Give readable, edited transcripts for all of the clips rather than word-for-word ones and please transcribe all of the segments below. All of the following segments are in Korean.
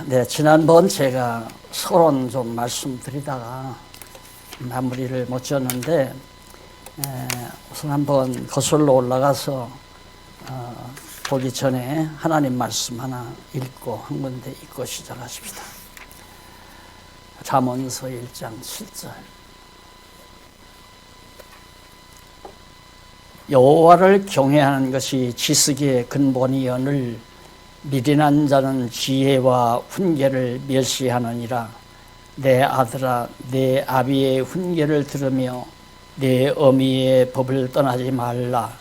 네, 지난번 제가 서론 좀 말씀드리다가 마무리를 못 지었는데, 우선 한번 거슬러 올라가서 보기 전에 하나님 말씀 하나 읽고 한 군데 읽고 시작하십시다. 잠언서 1장 7절. 여호와를 경외하는 것이 지식의 근본이여늘 미련한 자는 지혜와 훈계를 멸시하느니라. 내 아들아, 내 아비의 훈계를 들으며 내 어미의 법을 떠나지 말라.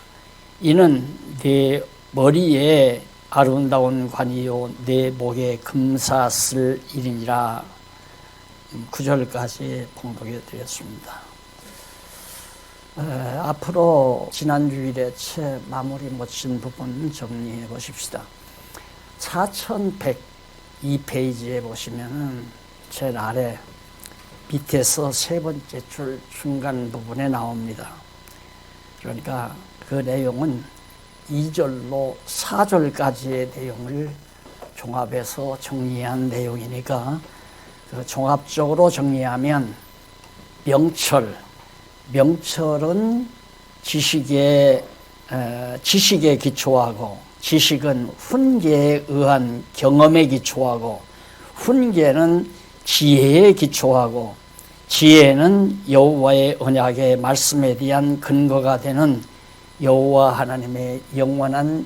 이는 내 머리에 아름다운 관이요 내 목에 금사 쓸 일이니라. 9절까지 봉독해 드렸습니다. 앞으로 지난 주일에 채 마무리 못 진 부분 정리해 보십시다. 4102페이지에 보시면은 제일 아래 밑에서 세 번째 줄 중간 부분에 나옵니다. 그러니까 그 내용은 2절로 4절까지의 내용을 종합해서 정리한 내용이니까 그 종합적으로 정리하면 명철은 지식에 기초하고, 지식은 훈계에 의한 경험에 기초하고, 훈계는 지혜에 기초하고, 지혜는 여호와의 언약의 말씀에 대한 근거가 되는 여호와 하나님의 영원한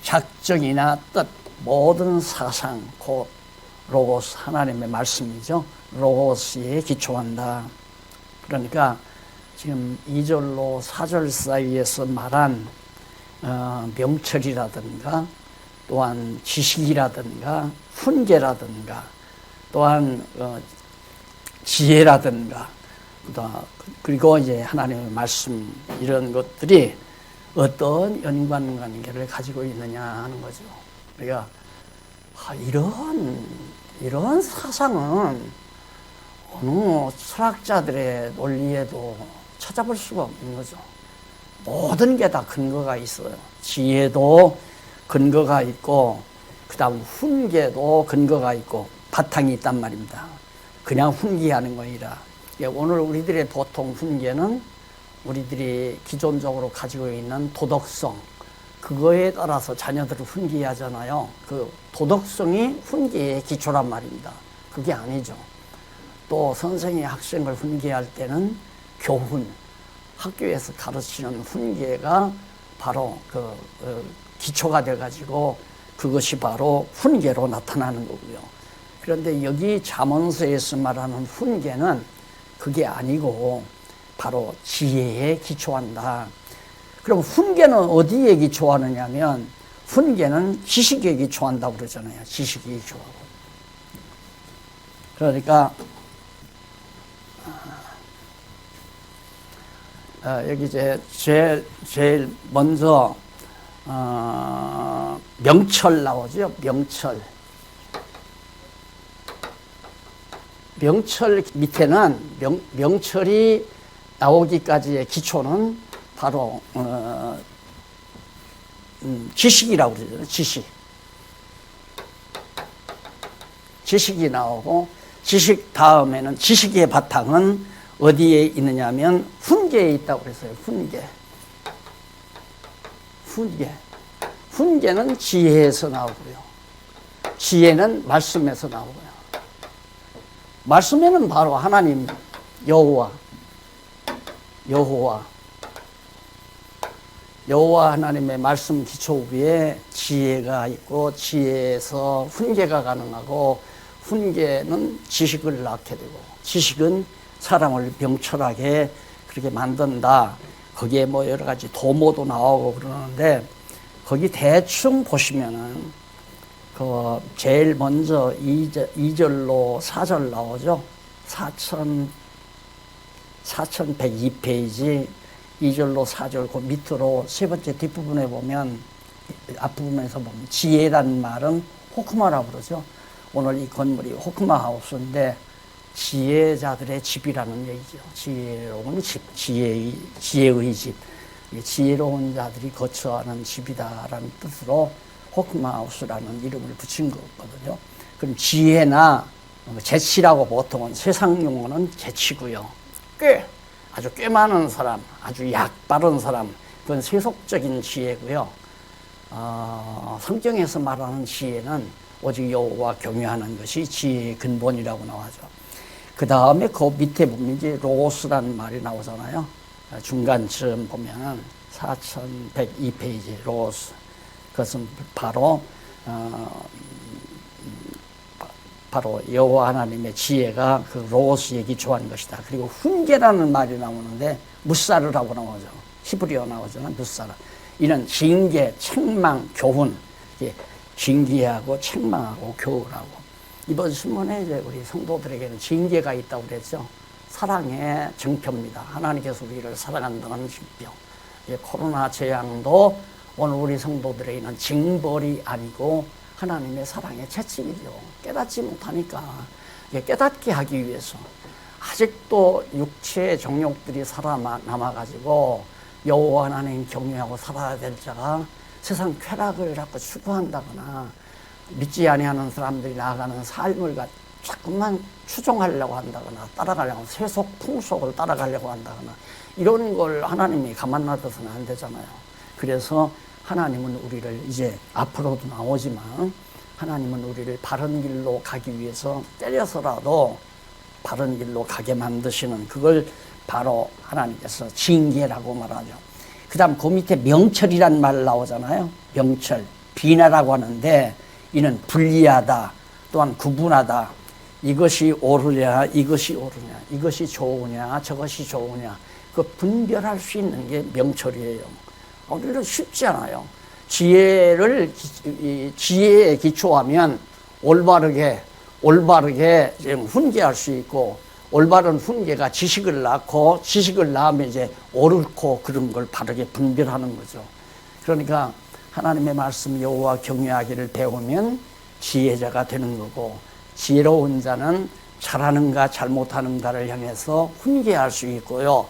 작정이나 뜻, 모든 사상, 곧 로고스, 하나님의 말씀이죠. 로고스에 기초한다. 그러니까 지금 2절로 4절 사이에서 말한 명철이라든가, 또한 지식이라든가, 훈계라든가, 또한 지혜라든가, 그리고 이제 하나님의 말씀, 이런 것들이 어떤 연관관계를 가지고 있느냐 하는 거죠. 그러니까 이런 사상은 어느 철학자들의 논리에도 찾아볼 수가 없는 거죠. 모든 게 다 근거가 있어요. 지혜도 근거가 있고, 그 다음 훈계도 근거가 있고, 바탕이 있단 말입니다. 그냥 훈계하는 거 아니라, 오늘 우리들의 보통 훈계는 우리들이 기존적으로 가지고 있는 도덕성, 그거에 따라서 자녀들을 훈계하잖아요. 그 도덕성이 훈계의 기초란 말입니다. 그게 아니죠. 또 선생이 학생을 훈계할 때는 교훈, 학교에서 가르치는 훈계가 바로 기초가 돼가지고 그것이 바로 훈계로 나타나는 거고요. 그런데 여기 잠언서에서 말하는 훈계는 그게 아니고 바로 지혜에 기초한다. 그럼 훈계는 어디에 기초하느냐면, 훈계는 지식에 기초한다고 그러잖아요. 지식에 기초하고. 그러니까 여기 이제 제일 먼저 명철 나오죠. 명철 밑에는 명철이 나오기까지의 기초는 바로 지식이라고 그러죠. 지식이 나오고, 지식 다음에는, 지식의 바탕은 어디에 있느냐면 훈계에 있다고 그랬어요. 훈계는 지혜에서 나오고요. 지혜는 말씀에서 나오고요. 말씀에는 바로 하나님, 여호와 하나님의 말씀 기초 위에 지혜가 있고, 지혜에서 훈계가 가능하고, 훈계는 지식을 낳게 되고, 지식은 사람을 명철하게 그렇게 만든다. 거기에 뭐 여러 가지 도모도 나오고 그러는데, 거기 대충 보시면은 제일 먼저 2절로 4절 나오죠. 4102페이지 2절로 4절 그 밑으로 세 번째 뒷부분에 보면, 앞부분에서 보면 지혜라는 말은 호크마라고 그러죠. 오늘 이 건물이 호크마 하우스인데 지혜자들의 집이라는 얘기죠. 지혜로운 집, 지혜의 집, 지혜로운 자들이 거처하는 집이다라는 뜻으로 호크마우스라는 이름을 붙인 거거든요. 그럼 지혜나 재치라고 보통은 세상 용어는 재치고요. 아주 꽤 많은 사람, 아주 약 바른 사람, 그건 세속적인 지혜고요. 성경에서 말하는 지혜는 오직 여호와 경외하는 것이 지혜의 근본이라고 나와죠. 그 다음에 그 밑에 보면 이제 로고스라는 말이 나오잖아요. 중간쯤 보면은 4102페이지 로고스. 그것은 바로 여호와 하나님의 지혜가 그 로고스에 기초한 것이다. 그리고 훈계라는 말이 나오는데 무사르라고 나오죠. 히브리어 나오잖아요. 무사르. 이는 징계, 책망, 교훈. 징계하고 책망하고 교훈하고. 이번 신문에 이제 우리 성도들에게는 징계가 있다고 그랬죠. 사랑의 증표입니다. 하나님께서 우리를 사랑한다는 증표. 코로나 재앙도 오늘 우리 성도들에게는 징벌이 아니고 하나님의 사랑의 채찍이죠. 깨닫지 못하니까 깨닫게 하기 위해서 아직도 육체의 정욕들이 살아남아가지고 여호와 하나님 경외하고 살아야 될 자가 세상 쾌락을 자꾸 추구한다거나 믿지 아니하는 사람들이 나아가는 삶을 자꾸만 추종하려고 한다거나 따라가려고 세속 풍속을 따라가려고 한다거나 이런 걸 하나님이 가만 놔둬서는 안 되잖아요. 그래서 하나님은 우리를 이제 앞으로도 나오지만 하나님은 우리를 바른 길로 가기 위해서 때려서라도 바른 길로 가게 만드시는 그걸 바로 하나님께서 징계라고 말하죠. 그 다음 그 밑에 명철이란 말 나오잖아요. 명철, 비나라고 하는데 이는 분리하다 또한 구분하다. 이것이 옳으냐 이것이 옳으냐 이것이 좋으냐 저것이 좋으냐 그 분별할 수 있는 게 명철이에요. 우리는 쉽지 않아요. 지혜에 기초하면 올바르게 훈계할 수 있고 올바른 훈계가 지식을 낳고 지식을 낳으면 이제 옳고 그런 걸 바르게 분별하는 거죠. 그러니까 하나님의 말씀 여호와 경외하기를 배우면 지혜자가 되는 거고 지혜로운 자는 잘하는가 잘못하는가를 향해서 훈계할 수 있고요.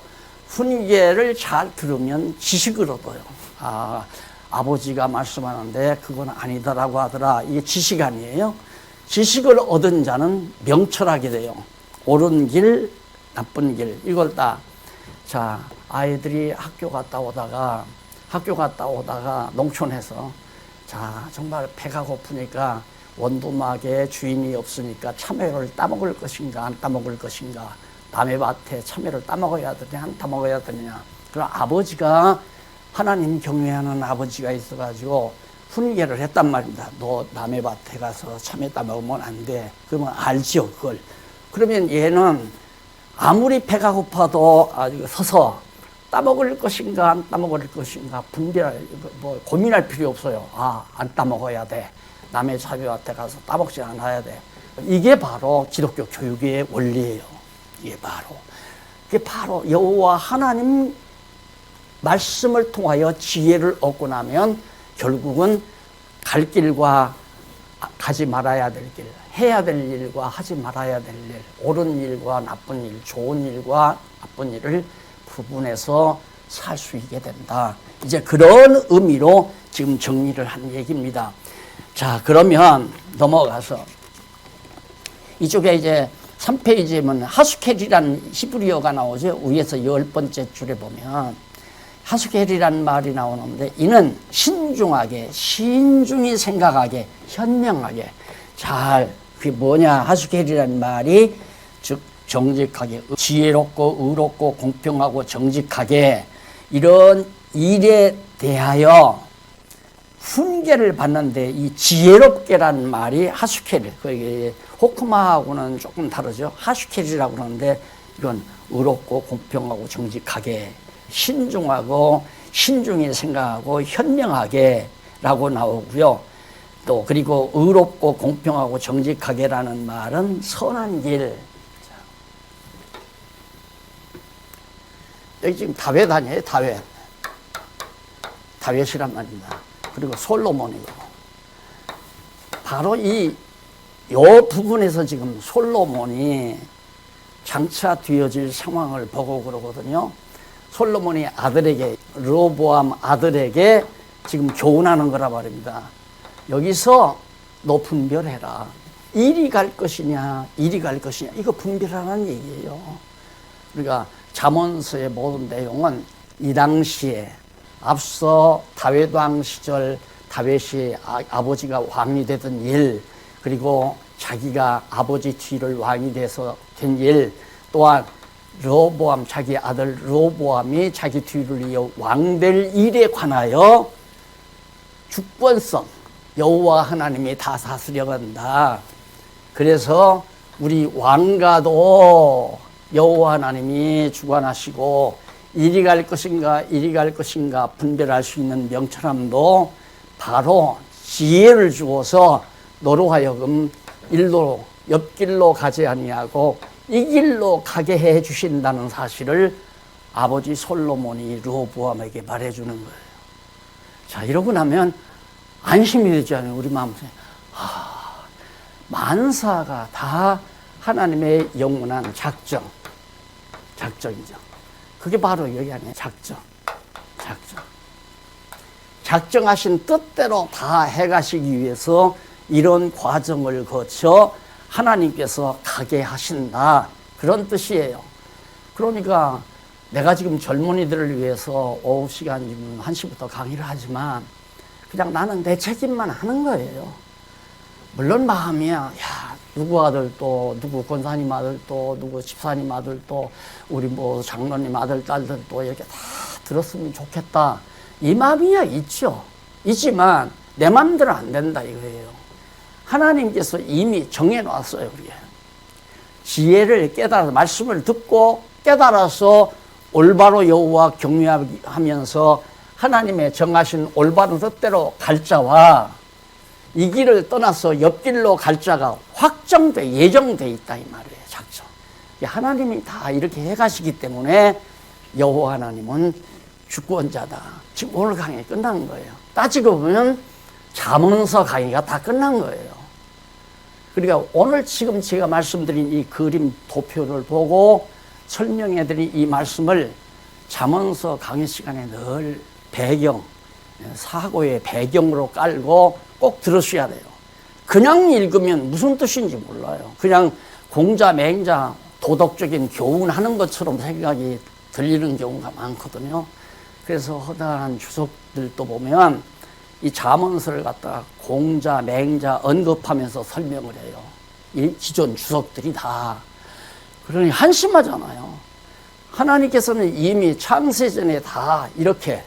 훈계를 잘 들으면 지식을 얻어요. 아버지가 말씀하는데 그건 아니다라고 하더라. 이게 지식 아니에요? 지식을 얻은 자는 명철하게 돼요. 옳은 길, 나쁜 길 이걸 다. 자, 아이들이 학교 갔다 오다가 농촌에서 자 정말 배가 고프니까 원두막에 주인이 없으니까 참외를 따먹을 것인가 안 따먹을 것인가 남의 밭에 참외를 따먹어야 되냐 안 따먹어야 되느냐. 그럼 아버지가 하나님 경외하는 아버지가 있어가지고 훈계를 했단 말입니다. 너 남의 밭에 가서 참외 따먹으면 안 돼. 그러면 알지요 그걸. 그러면 얘는 아무리 배가 고파도 서서 따먹을 것인가 안 따먹을 것인가 고민할 필요 없어요. 안 따먹어야 돼. 남의 참외밭에 가서 따먹지 않아야 돼. 이게 바로 기독교 교육의 원리예요. 이게 바로 여호와 하나님 말씀을 통하여 지혜를 얻고 나면 결국은 갈 길과 가지 말아야 될 길, 해야 될 일과 하지 말아야 될 일, 옳은 일과 나쁜 일, 좋은 일과 나쁜 일을 구분해서 살 수 있게 된다. 이제 그런 의미로 지금 정리를 한 얘기입니다. 자, 그러면 넘어가서 이쪽에 이제 3페이지에 보면 하수켈이라는 히브리어가 나오죠. 위에서 10번째 줄에 보면 하수켈이라는 말이 나오는데 이는 신중하게, 신중히 생각하게, 현명하게 그게 뭐냐? 하수켈이라는 말이 즉 정직하게, 지혜롭고 의롭고 공평하고 정직하게 이런 일에 대하여 훈계를 받는데 이 지혜롭게라는 말이 하수켈, 호크마하고는 조금 다르죠. 하수켈이라고 그러는데 이건 의롭고 공평하고 정직하게 신중하고 신중히 생각하고 현명하게 라고 나오고요. 또 그리고 의롭고 공평하고 정직하게라는 말은 선한 길. 여기 지금 다윗 아니에요? 다윗이란 말입니다. 그리고 솔로몬이고 바로 요 부분에서 지금 솔로몬이 장차 되어질 상황을 보고 그러거든요. 솔로몬이 아들에게 르호보암 아들에게 지금 교훈하는 거라 말입니다. 여기서 너 분별해라. 이리 갈 것이냐, 이리 갈 것이냐, 이거 분별하라는 얘기예요. 우리가 잠언서의 모든 내용은 이 당시에 앞서 다윗 왕 시절 다윗이 아버지가 왕이 되던 일, 그리고 자기가 아버지 뒤를 왕이 돼서 된 일, 또한 르호보암 자기 아들 르호보암이 자기 뒤를 이어 왕될 일에 관하여 주권성, 여호와 하나님이 다 다스려 간다. 그래서 우리 왕가도 여호와 하나님이 주관하시고 이리 갈 것인가 이리 갈 것인가 분별할 수 있는 명철함도 바로 지혜를 주어서 너로 하여금 일로 옆길로 가지 아니하고 이 길로 가게 해 주신다는 사실을 아버지 솔로몬이 르호보암에게 말해주는 거예요. 자, 이러고 나면 안심이 되지 않아요. 우리 마음속에 만사가 다 하나님의 영원한 작정이죠. 그게 바로 여기 안에 작정. 작정하신 뜻대로 다 해가시기 위해서 이런 과정을 거쳐 하나님께서 가게 하신다. 그런 뜻이에요. 그러니까 내가 지금 젊은이들을 위해서 오후 시간 지금 1시부터 강의를 하지만 그냥 나는 내 책임만 하는 거예요. 물론 마음이야. 야, 누구 아들도, 누구 권사님 아들도, 누구 집사님 아들도, 우리 뭐 장로님 아들, 딸들도 이렇게 다 들었으면 좋겠다. 이 마음이야 있죠. 있지만 내 마음대로 안 된다 이거예요. 하나님께서 이미 정해놨어요. 우리가 지혜를 깨달아서 말씀을 듣고 깨달아서 올바로 여호와 경외하면서 하나님의 정하신 올바른 뜻대로 갈 자와 이 길을 떠나서 옆길로 갈 자가 예정돼 있다 이 말이에요. 작정. 하나님이 다 이렇게 해가시기 때문에 여호와 하나님은 주권자다. 지금 오늘 강의 끝난 거예요. 따지고 보면 잠언서 강의가 다 끝난 거예요. 그러니까 오늘 지금 제가 말씀드린 이 그림 도표를 보고 설명해드린 이 말씀을 잠언서 강의 시간에 늘 사고의 배경으로 깔고 꼭 들으셔야 돼요. 그냥 읽으면 무슨 뜻인지 몰라요. 그냥 공자, 맹자, 도덕적인 교훈하는 것처럼 생각이 들리는 경우가 많거든요. 그래서 허다한 주석들도 보면 이 잠언서를 갖다가 공자, 맹자 언급하면서 설명을 해요. 이 기존 주석들이 다. 그러니 한심하잖아요. 하나님께서는 이미 창세전에 다 이렇게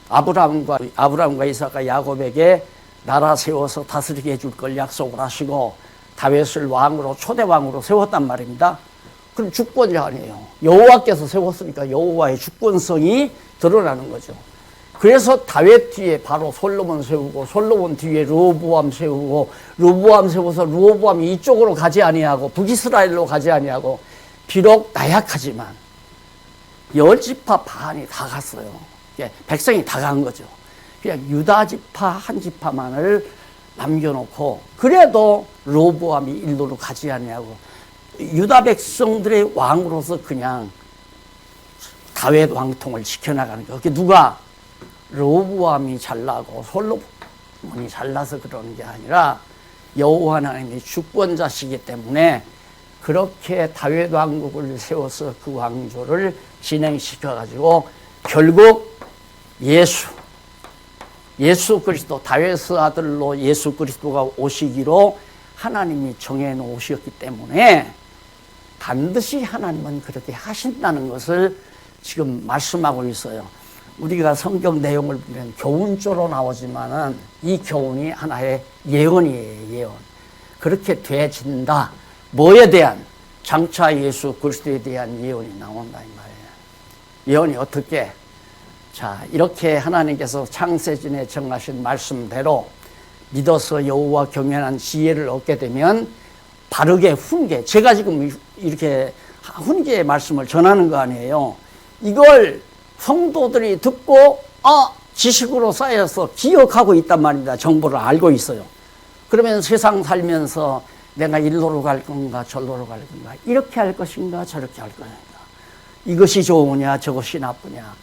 아브라함과 이삭과 야곱에게 나라 세워서 다스리게 해줄 걸 약속을 하시고 다윗을 왕으로 초대왕으로 세웠단 말입니다. 그럼 주권자 아니에요. 여호와께서 세웠으니까 여호와의 주권성이 드러나는 거죠. 그래서 다윗 뒤에 바로 솔로몬 세우고 솔로몬 뒤에 르호보암 세우고 르호보암 세워서 르호보암이 이쪽으로 가지 아니하고 북이스라엘로 가지 아니하고 비록 나약하지만 10지파 반이 다 갔어요. 백성이 다 간 거죠. 그냥 유다 지파 한 지파만을 남겨놓고 그래도 르호보암이 일로로 가지 아니하고 유다 백성들의 왕으로서 그냥 다윗 왕통을 지켜나가는 거예요. 그게 누가? 르호보암이 잘나고 솔로몬이 잘나서 그러는 게 아니라 여호와 하나님이 주권자시기 때문에 그렇게 다윗 왕국을 세워서 그 왕조를 진행시켜가지고 결국 예수 그리스도 다윗의 아들로 예수 그리스도가 오시기로 하나님이 정해놓으셨기 때문에 반드시 하나님은 그렇게 하신다는 것을 지금 말씀하고 있어요. 우리가 성경 내용을 보면 교훈조로 나오지만은 이 교훈이 하나의 예언이에요. 예언. 그렇게 되어진다. 뭐에 대한? 장차 예수 그리스도에 대한 예언이 나온다 이 말이에요. 예언이 어떻게? 자, 이렇게 하나님께서 창세전에 정하신 말씀대로 믿어서 여호와 경외하는 지혜를 얻게 되면 바르게 훈계, 제가 지금 이렇게 훈계의 말씀을 전하는 거 아니에요. 이걸 성도들이 듣고 지식으로 쌓여서 기억하고 있단 말입니다. 정보를 알고 있어요. 그러면 세상 살면서 내가 일로로 갈 건가 절로로 갈 건가 이렇게 할 것인가 저렇게 할 것인가 이것이 좋으냐 저것이 나쁘냐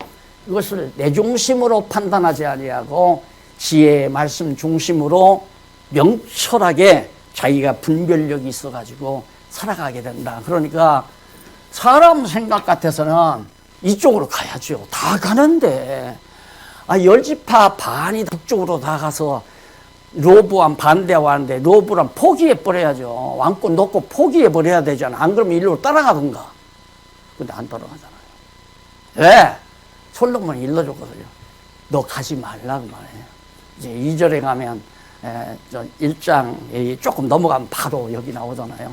이것을 내 중심으로 판단하지 아니하고 지혜의 말씀 중심으로 명철하게 자기가 분별력이 있어가지고 살아가게 된다. 그러니까 사람 생각 같아서는 이쪽으로 가야죠. 다 가는데 열지파 반이 북쪽으로 다 가서 로보암 반대하고 하는데 로보암 포기해버려야죠. 왕권 놓고 포기해버려야 되잖아. 안 그러면 일로 따라가든가. 근데 안 따라가잖아요. 왜? 솔로몬이 일러줬거든요. 너 가지 말라 그 말이에요. 이제 2절에 가면 1장 조금 넘어가면 바로 여기 나오잖아요.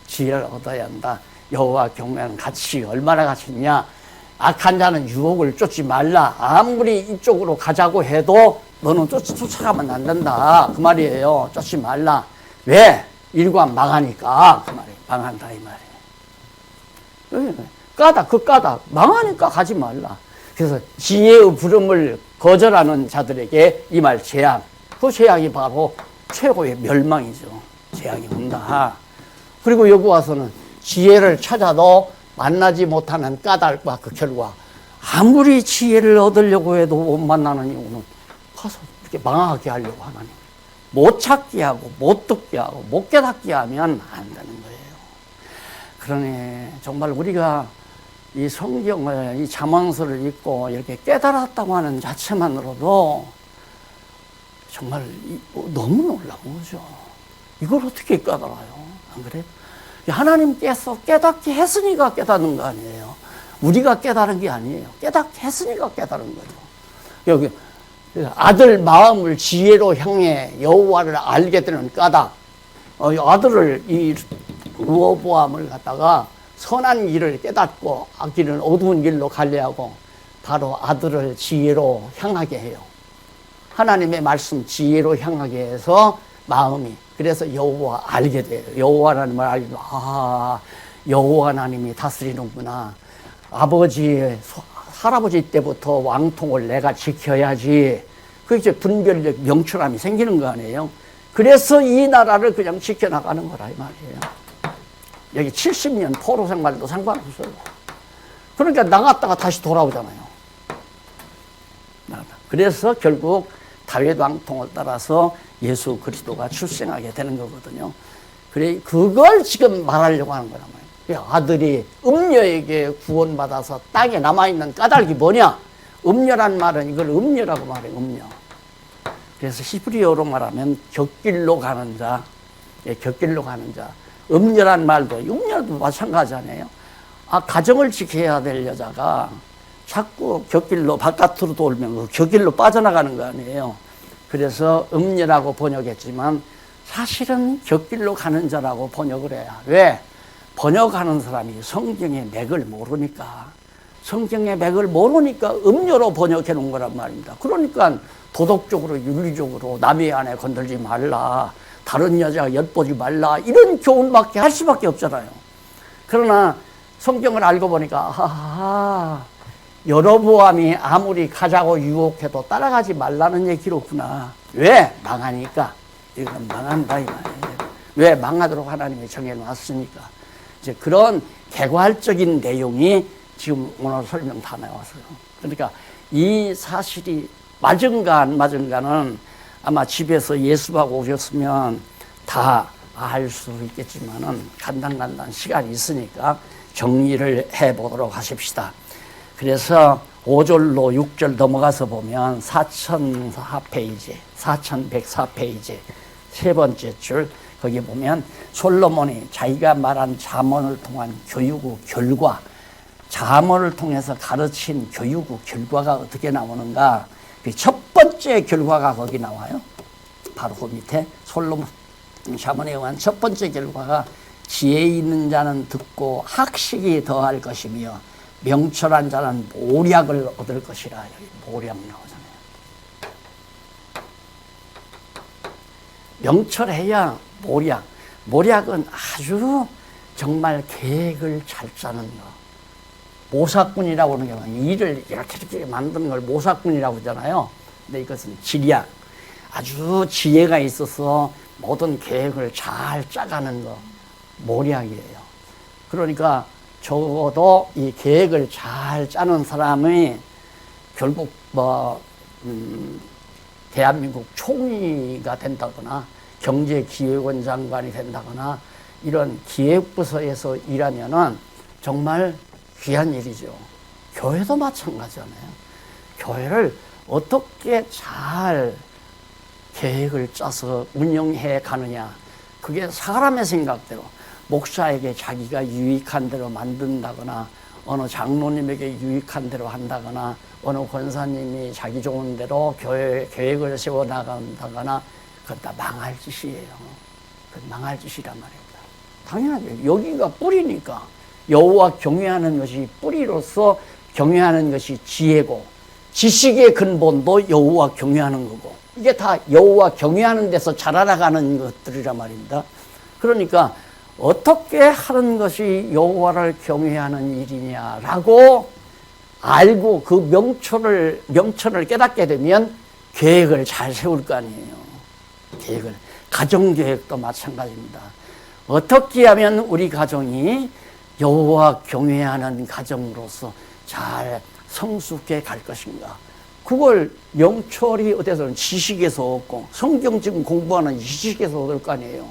지혜를 얻어야 한다. 여호와 경외하는 가치 얼마나 가치 있냐. 악한 자는 유혹을 쫓지 말라. 아무리 이쪽으로 가자고 해도 너는 쫓아가면 안 된다. 그 말이에요. 쫓지 말라. 왜? 일관 망하니까. 그 말이에요. 망한다 이 말이에요. 까닭 망하니까 가지 말라. 그래서 지혜의 부름을 거절하는 자들에게 이 말 재앙. 그 재앙이 바로 최고의 멸망이죠. 재앙이 온다. 그리고 여기 와서는 지혜를 찾아도 만나지 못하는 까닭과 그 결과, 아무리 지혜를 얻으려고 해도 못 만나는 이유는 가서 이렇게 망하게 하려고 하나님. 못 찾게 하고 못 듣게 하고 못 깨닫게 하면 안 되는 거예요. 그러니 정말 우리가 이 성경을, 이 잠언서를 읽고 이렇게 깨달았다고 하는 자체만으로도 정말 너무 놀라운 거죠. 이걸 어떻게 깨달아요? 안 그래요? 하나님께서 깨닫게 했으니까 깨닫는 거 아니에요. 우리가 깨달은 게 아니에요. 깨닫게 했으니까 깨달은 거죠. 여기 아들 마음을 지혜로 향해 여호와를 알게 되는 까닭. 아들을 이 르호보암을 갖다가 선한 길을 깨닫고 악길은 어두운 길로 가려하고 바로 아들을 지혜로 향하게 해요. 하나님의 말씀 지혜로 향하게 해서 마음이, 그래서 여호와 알게 돼요. 여호와 하나님을 알고, 여호와 하나님이 다스리는구나. 할아버지 때부터 왕통을 내가 지켜야지. 그 이제 분별력, 명철함이 생기는 거 아니에요. 그래서 이 나라를 그냥 지켜나가는 거라 이 말이에요. 여기 70년 포로 생활도 상관없어요. 그러니까 나갔다가 다시 돌아오잖아요. 그래서 결국 다윗 왕통을 따라서 예수 그리스도가 출생하게 되는 거거든요. 그래, 그걸 지금 말하려고 하는 거란 말이에요. 아들이 음녀에게 구원받아서 땅에 남아있는 까닭이 뭐냐? 음녀란 말은 이걸 음녀라고 말해요. 음녀. 그래서 히브리어로 말하면 곁길로 가는 자, 곁길로 가는 자. 음녀란 말도, 음녀도 마찬가지잖아요. 가정을 지켜야 될 여자가 자꾸 곁길로 바깥으로 돌면 그 곁길로 빠져나가는 거 아니에요. 그래서 음녀라고 번역했지만 사실은 곁길로 가는 자라고 번역을 해야. 왜? 번역하는 사람이 성경의 맥을 모르니까. 성경의 맥을 모르니까 음녀로 번역해 놓은 거란 말입니다. 그러니까 도덕적으로 윤리적으로 남의 아내 건들지 말라, 다른 여자 엿보지 말라, 이런 교훈밖에 할 수밖에 없잖아요. 그러나 성경을 알고 보니까 여로보암이 아무리 가자고 유혹해도 따라가지 말라는 얘기로구나. 왜? 망하니까. 이건 망한다 이 말이에요. 왜? 망하도록 하나님이 정해놨으니까. 이제 그런 개괄적인 내용이 지금 오늘 설명 다 나왔어요. 그러니까 이 사실이 맞은가 안 맞은가는 아마 집에서 예수하고 오셨으면 다 알 수 있겠지만은 간단간단 시간이 있으니까 정리를 해보도록 하십시다. 그래서 5절로 6절 넘어가서 보면 4004페이지, 4104페이지 세 번째 줄, 거기 보면 솔로몬이 자기가 말한 잠언을 통한 교육의 결과, 잠언을 통해서 가르친 교육의 결과가 어떻게 나오는가. 첫 번째 결과가 거기 나와요. 바로 그 밑에 솔로몬 잠언에 의한 첫 번째 결과가 지혜 있는 자는 듣고 학식이 더할 것이며 명철한 자는 모략을 얻을 것이라. 여기 모략 나오잖아요. 명철해야 모략. 모략은 아주 정말 계획을 잘 짜는 거. 모사꾼이라고 하는 게 일을 이렇게 만드는 걸 모사꾼이라고 하잖아요. 근데 이것은 지략. 아주 지혜가 있어서 모든 계획을 잘 짜가는 거. 모략이에요. 그러니까 적어도 이 계획을 잘 짜는 사람이 결국 대한민국 총리가 된다거나 경제기획원 장관이 된다거나 이런 기획부서에서 일하면은 정말 귀한 일이죠. 교회도 마찬가지잖아요. 교회를 어떻게 잘 계획을 짜서 운영해 가느냐. 그게 사람의 생각대로 목사에게 자기가 유익한 대로 만든다거나 어느 장로님에게 유익한 대로 한다거나 어느 권사님이 자기 좋은 대로 교회 계획을 세워나간다거나 그건 다 망할 짓이에요. 그건 망할 짓이란 말입니다. 당연하죠. 여기가 뿌리니까 여호와 경외하는 것이 뿌리로서 경외하는 것이 지혜고 지식의 근본도 여호와 경외하는 거고 이게 다 여호와 경외하는 데서 자라나가는 것들이란 말입니다. 그러니까 어떻게 하는 것이 여호와를 경외하는 일이냐라고 알고 그 명천을 깨닫게 되면 계획을 잘 세울 거 아니에요. 계획을. 가정계획도 마찬가지입니다. 어떻게 하면 우리 가정이 여호와 경외하는 가정으로서 잘 성숙해 갈 것인가. 그걸 영철이 어디서 지식에서 얻고 성경 지금 공부하는 지식에서 얻을 거 아니에요.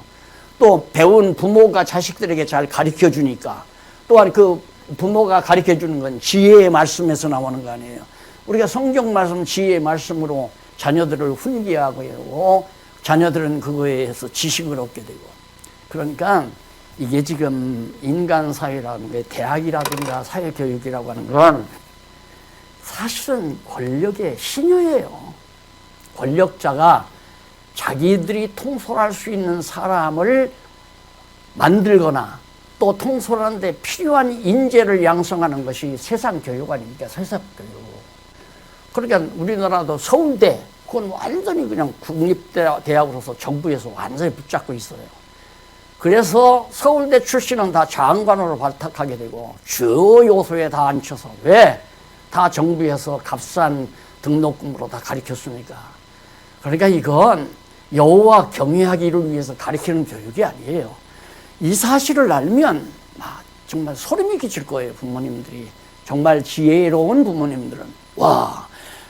또 배운 부모가 자식들에게 잘 가르쳐 주니까 또한 그 부모가 가르쳐 주는 건 지혜의 말씀에서 나오는 거 아니에요. 우리가 성경 말씀 지혜의 말씀으로 자녀들을 훈계하고 자녀들은 그거에 의해서 지식을 얻게 되고 그러니까 이게 지금 인간 사회라는 게 대학이라든가 사회교육이라고 하는 건 사실은 권력의 신여예요. 권력자가 자기들이 통솔할 수 있는 사람을 만들거나 또 통솔하는데 필요한 인재를 양성하는 것이 세상 교육 아닙니까? 세상 교육. 그러니까 우리나라도 서울대 그건 완전히 그냥 국립대학으로서 정부에서 완전히 붙잡고 있어요. 그래서 서울대 출신은 다 장관으로 발탁하게 되고 주요 요소에 다 앉혀서 왜? 다 정부에서 값싼 등록금으로 다 가르쳤으니까. 그러니까 이건 여호와 경외하기를 위해서 가르치는 교육이 아니에요. 이 사실을 알면 정말 소름이 끼칠 거예요. 부모님들이. 정말 지혜로운 부모님들은 와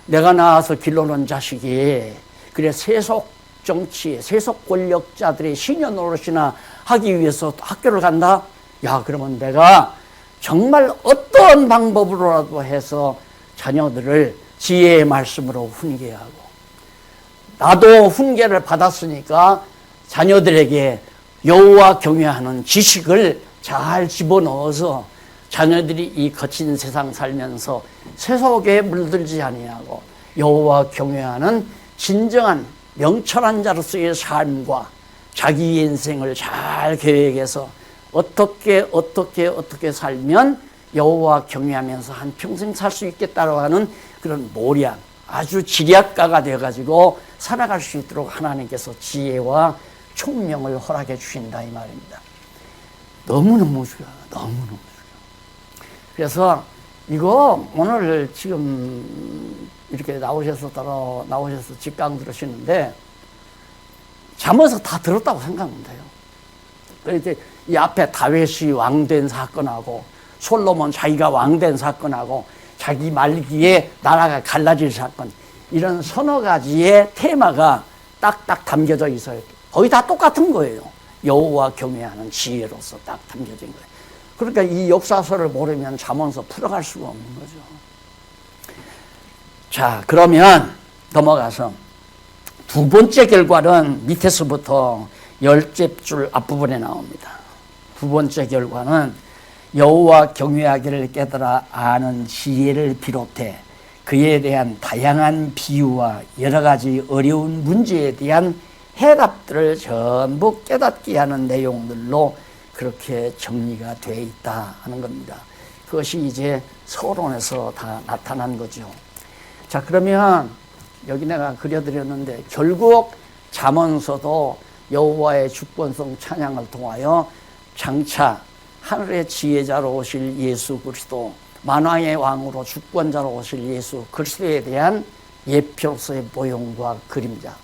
내가 낳아서 길러놓은 자식이 그래 세속 정치, 세속 권력자들의 시녀 노릇이나 하기 위해서 학교를 간다? 야 그러면 내가 정말 어떤 방법으로라도 해서 자녀들을 지혜의 말씀으로 훈계하고 나도 훈계를 받았으니까 자녀들에게 여호와 경외하는 지식을 잘 집어넣어서 자녀들이 이 거친 세상 살면서 세속에 물들지 아니하고 여호와 경외하는 진정한 명철한 자로서의 삶과 자기 인생을 잘 계획해서 어떻게 살면 여호와 경외하면서 한평생 살 수 있겠다고 하는 그런 모략, 아주 지략가가 되어가지고 살아갈 수 있도록 하나님께서 지혜와 총명을 허락해 주신다 이 말입니다. 너무너무 중요하다. 너무너무 중요하다. 그래서 이거 오늘 지금 이렇게 나오셔서 직강 들으시는데 잠에서 다 들었다고 생각하면 돼요. 그래서 이 앞에 다윗이 왕된 사건하고 솔로몬 자기가 왕된 사건하고 자기 말기에 나라가 갈라질 사건 이런 서너 가지의 테마가 딱딱 담겨져 있어요. 거의 다 똑같은 거예요. 여호와 경외하는 지혜로서 딱 담겨진 거예요. 그러니까 이 역사서를 모르면 잠언서 풀어갈 수가 없는 거죠. 자, 그러면 넘어가서 두 번째 결과는 밑에서부터 10줄 앞부분에 나옵니다. 두 번째 결과는 여호와 경외하기를 깨달아 아는 지혜를 비롯해 그에 대한 다양한 비유와 여러 가지 어려운 문제에 대한 해답들을 전부 깨닫게 하는 내용들로 그렇게 정리가 되어 있다 하는 겁니다. 그것이 이제 서론에서 다 나타난 거죠. 자, 그러면 여기 내가 그려드렸는데 결국 잠언서도 여호와의 주권성 찬양을 통하여 장차 하늘의 지혜자로 오실 예수 그리스도, 만왕의 왕으로 주권자로 오실 예수 그리스도에 대한 예표로서의 모형과 그림자.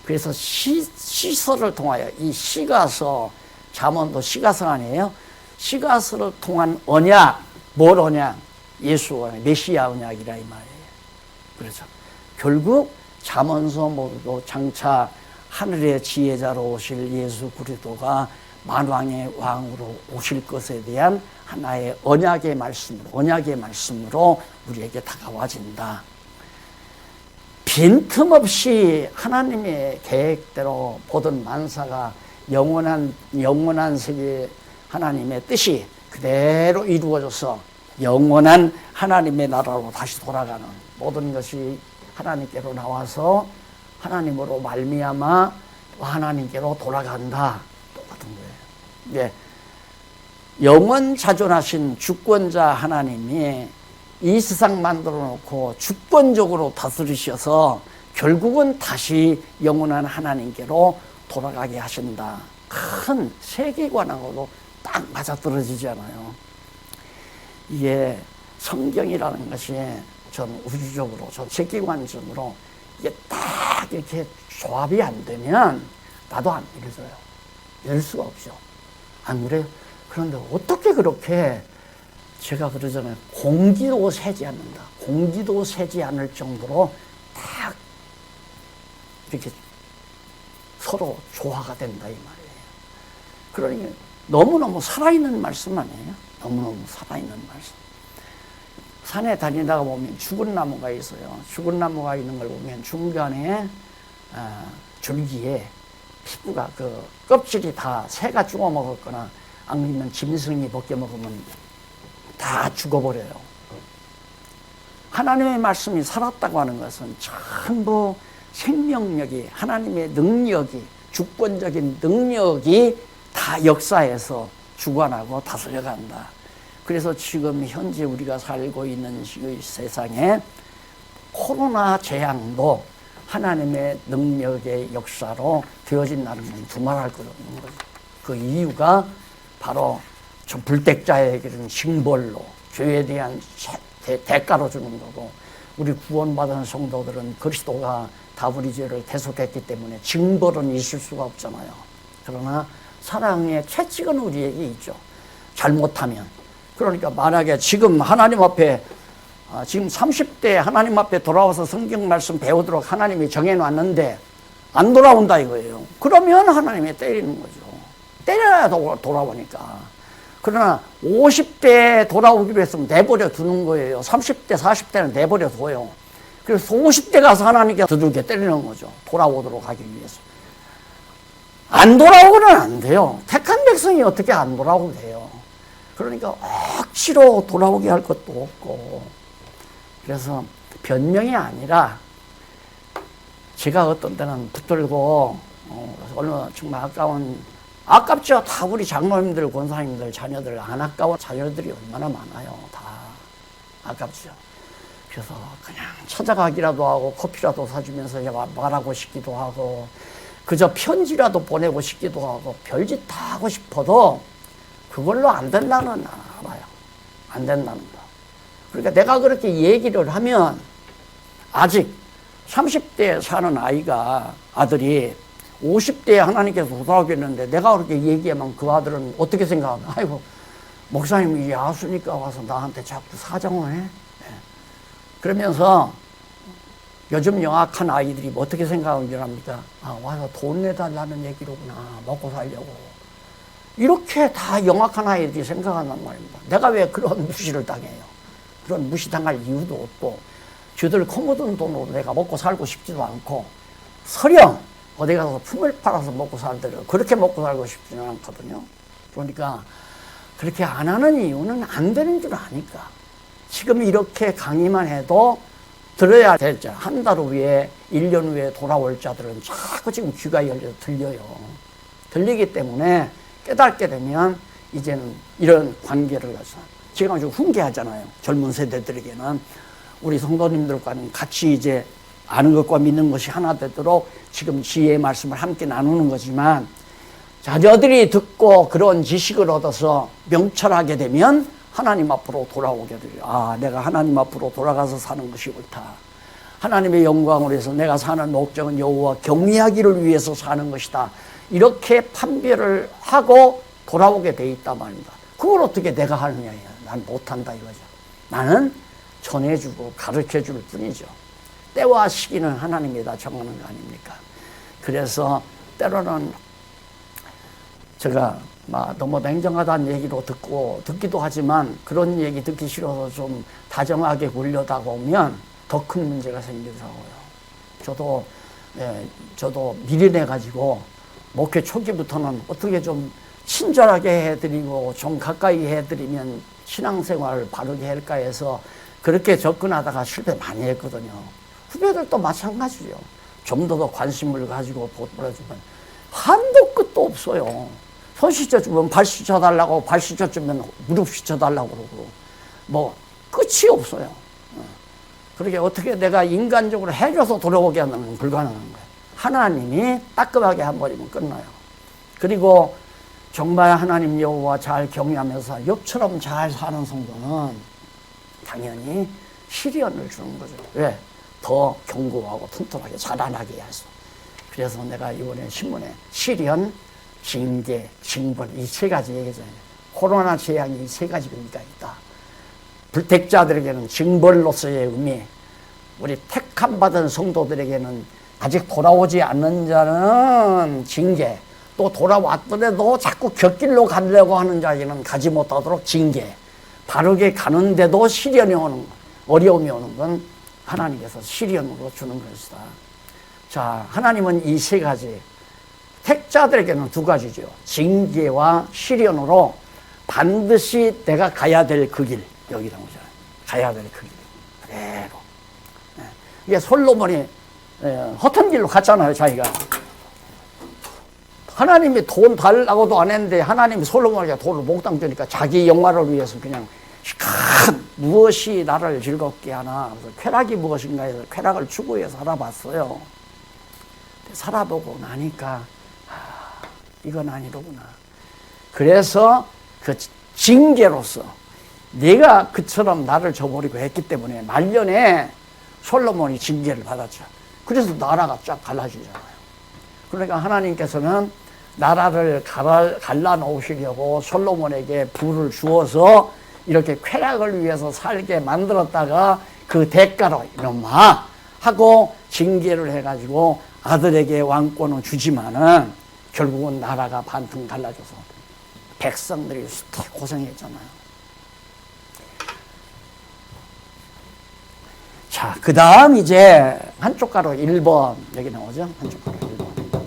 그래서 시서를 통하여 이 시가서, 잠언도 시가서 아니에요? 시가서를 통한 언약, 뭘 언약? 예수 언약, 메시아 언약이라 이 말이에요. 그렇죠. 결국 잠언서 모두도 장차 하늘의 지혜자로 오실 예수 그리스도가 만왕의 왕으로 오실 것에 대한 하나의 언약의 말씀으로 우리에게 다가와진다. 빈틈없이 하나님의 계획대로 모든 만사가 영원한 세계 하나님의 뜻이 그대로 이루어져서 영원한 하나님의 나라로 다시 돌아가는 모든 것이 하나님께로 나와서 하나님으로 말미암아 하나님께로 돌아간다. 똑같은 거예요. 네. 영원 자존하신 주권자 하나님이 이 세상 만들어 놓고 주권적으로 다스리셔서 결국은 다시 영원한 하나님께로 돌아가게 하신다. 큰 세계관하고도 딱 맞아떨어지지 않아요. 이게 성경이라는 것이 전 우주적으로, 전 세계관적으로 이게 딱 이렇게 조합이 안 되면 나도 안 믿어져요. 열 수가 없죠. 안 그래요? 그런데 어떻게 그렇게 제가 그러잖아요. 공기도 새지 않는다. 공기도 새지 않을 정도로 딱 이렇게 서로 조화가 된다 이 말이에요. 그러니까 너무너무 살아있는 말씀 아니에요? 너무너무 살아있는 말씀. 산에 다니다가 보면 죽은 나무가 있어요. 죽은 나무가 있는 걸 보면 중간에 줄기에 피부가 그 껍질이 다 새가 죽어 먹었거나 아니면 짐승이 벗겨 먹으면 다 죽어버려요. 하나님의 말씀이 살았다고 하는 것은 전부 생명력이, 하나님의 능력이, 주권적인 능력이 다 역사에서 주관하고 다스려간다. 그래서 지금 현재 우리가 살고 있는 세상에 코로나 재앙도 하나님의 능력의 역사로 되어진다는 건 두말할 것 없는 거죠. 그 이유가 바로 저 불택자에게는 징벌로 죄에 대한 대가로 주는 거고, 우리 구원받은 성도들은 그리스도가 다 우리 죄를 대속했기 때문에 징벌은 있을 수가 없잖아요. 그러나 사랑의 채찍은 우리에게 있죠. 잘못하면. 그러니까 만약에 지금 하나님 앞에 지금 30대 하나님 앞에 돌아와서 성경 말씀 배우도록 하나님이 정해놨는데 안 돌아온다 이거예요. 그러면 하나님이 때리는 거죠. 때려야 돌아오니까. 그러나 50대에 돌아오기로 했으면 내버려 두는 거예요. 30대, 40대는 내버려 둬요. 그래서 50대 가서 하나님께 두들겨 때리는 거죠. 돌아오도록 하기 위해서. 안 돌아오고는 안 돼요. 택한 백성이 어떻게 안 돌아오고 돼요. 그러니까 억지로 돌아오게 할 것도 없고. 그래서 변명이 아니라 제가 어떤 때는 붙들고 얼마나 정말 아깝죠. 다 우리 장로님들, 권사님들, 자녀들 안 아까운 자녀들이 얼마나 많아요. 다 아깝죠. 그래서 그냥 찾아가기라도 하고 커피라도 사주면서 말하고 싶기도 하고 그저 편지라도 보내고 싶기도 하고 별짓 다 하고 싶어도 그걸로 안 된다는 알아요. 안 된다는 거. 그러니까 내가 그렇게 얘기를 하면 아직 30대에 사는 아들이 50대에 하나님께서 돌아오겠는데 내가 그렇게 얘기하면 그 아들은 어떻게 생각하나? 아이고, 목사님이 야수니까 와서 나한테 자꾸 사정을 해? 그러면서 요즘 영악한 아이들이 뭐 어떻게 생각하는 줄 압니까? 와서 돈 내달라는 얘기로구나. 먹고 살려고. 이렇게 다 영악한 아이들이 생각한단 말입니다. 내가 왜 그런 무시를 당해요? 그런 무시당할 이유도 없고, 쥐들 코 묻은 돈으로 내가 먹고 살고 싶지도 않고, 설령 어디 가서 품을 팔아서 먹고 살더라도 그렇게 먹고 살고 싶지는 않거든요. 그러니까 그렇게 안 하는 이유는 안 되는 줄 아니까. 지금 이렇게 강의만 해도 들어야 될 자, 한 달 후에, 1년 후에 돌아올 자들은 자꾸 지금 귀가 열려서 들려요. 들리기 때문에 깨닫게 되면 이제는 이런 관계를 해서 제가 좀 훈계하잖아요. 젊은 세대들에게는 우리 성도님들과는 같이 이제 아는 것과 믿는 것이 하나 되도록 지금 지혜의 말씀을 함께 나누는 거지만, 자녀들이 듣고 그런 지식을 얻어서 명철하게 되면 하나님 앞으로 돌아오게 돼요. 내가 하나님 앞으로 돌아가서 사는 것이 옳다. 하나님의 영광을 위해서 내가 사는 목적은 여호와 경외하기를 위해서 사는 것이다. 이렇게 판별을 하고 돌아오게 돼 있단 말입니다. 그걸 어떻게 내가 하느냐예요. 난 못한다 이거죠. 나는 전해주고 가르쳐줄 뿐이죠. 때와 시기는 하나님이 다 정하는 거 아닙니까? 그래서 때로는 제가 막 너무 냉정하다는 얘기로 듣기도 하지만 그런 얘기 듣기 싫어서 좀 다정하게 굴려다가 오면 더 큰 문제가 생기더라고요. 저도 미련해가지고 목회 초기부터는 어떻게 좀 친절하게 해드리고 좀 가까이 해드리면 신앙생활을 바르게 할까 해서 그렇게 접근하다가 실패 많이 했거든요. 후배들도 마찬가지죠. 좀 더 관심을 가지고 보여주면 한도 끝도 없어요. 손 씻어주면 발 씻어달라고, 발 씻어주면 무릎 씻어달라고 그러고 뭐 끝이 없어요. 그렇게 어떻게 내가 인간적으로 해줘서 돌아오게 하는 건 불가능한 거예요. 하나님이 따끔하게 한 번이면 끝나요. 그리고 정말 하나님 여호와 잘 경외하면서 욥처럼 잘 사는 성도는 당연히 시련을 주는 거죠. 왜? 더 견고하고 튼튼하게 자라나게 해서. 그래서 내가 이번에 신문에 시련, 징계, 징벌 이 세 가지 얘기잖아요. 코로나 재앙이 이 세 가지 의미가 있다. 불택자들에게는 징벌로서의 의미, 우리 택함 받은 성도들에게는 아직 돌아오지 않는 자는 징계, 또 돌아왔더라도 자꾸 곁길로 가려고 하는 자에게는 가지 못하도록 징계, 바르게 가는데도 시련이 오는, 어려움이 오는 건 하나님께서 시련으로 주는 것이다. 자, 하나님은 이 세 가지, 택자들에게는 두 가지죠. 징계와 시련으로 반드시 내가 가야 될 그 길, 여기 나오잖아요. 가야 될 그 길. 그대로. 이게 솔로몬이 허튼 길로 갔잖아요, 자기가. 하나님이 돈 달라고도 안 했는데 하나님이 솔로몬에게 돈을 몽땅 주니까 자기 영화를 위해서 그냥 무엇이 나를 즐겁게 하나. 그래서 쾌락이 무엇인가 해서 쾌락을 추구해서 살아봤어요. 살아보고 나니까 이건 아니로구나. 그래서 그 징계로서 내가 그처럼 나를 저버리고 했기 때문에 말년에 솔로몬이 징계를 받았죠. 그래서 나라가 쫙 갈라지잖아요. 그러니까 하나님께서는 나라를 갈라놓으시려고 솔로몬에게 부를 주어서 이렇게 쾌락을 위해서 살게 만들었다가 그 대가로 이놈아 하고 징계를 해가지고 아들에게 왕권을 주지만은 결국은 나라가 반통 갈라져서 백성들이 수태 고생했잖아요. 자, 그 다음 이제 한쪽 가로 1번 여기 나오죠. 한쪽 가로 1번.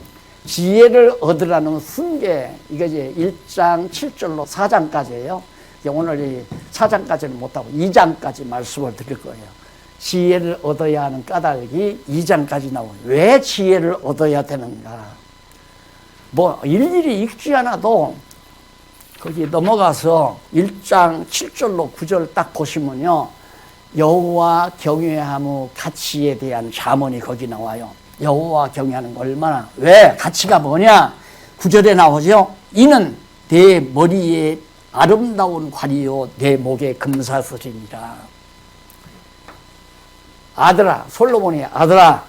지혜를 얻으라는 훈계, 이게 이제 1장 7절로 4장까지예요. 오늘 이 4장까지는 못하고 2장까지 말씀을 드릴 거예요. 지혜를 얻어야 하는 까닭이 2장까지 나와요. 왜 지혜를 얻어야 되는가? 뭐 일일이 읽지 않아도 거기 넘어가서 1장 7절로 9절 딱 보시면요. 여호와 경외함의 가치에 대한 자문이 거기 나와요. 여호와 경외하는 거 얼마나, 왜? 가치가 뭐냐? 9절에 나오죠. 이는 내 머리에 아름다운 관이요 내 목에 금사슬이니라. 아들아, 솔로몬이 아들아,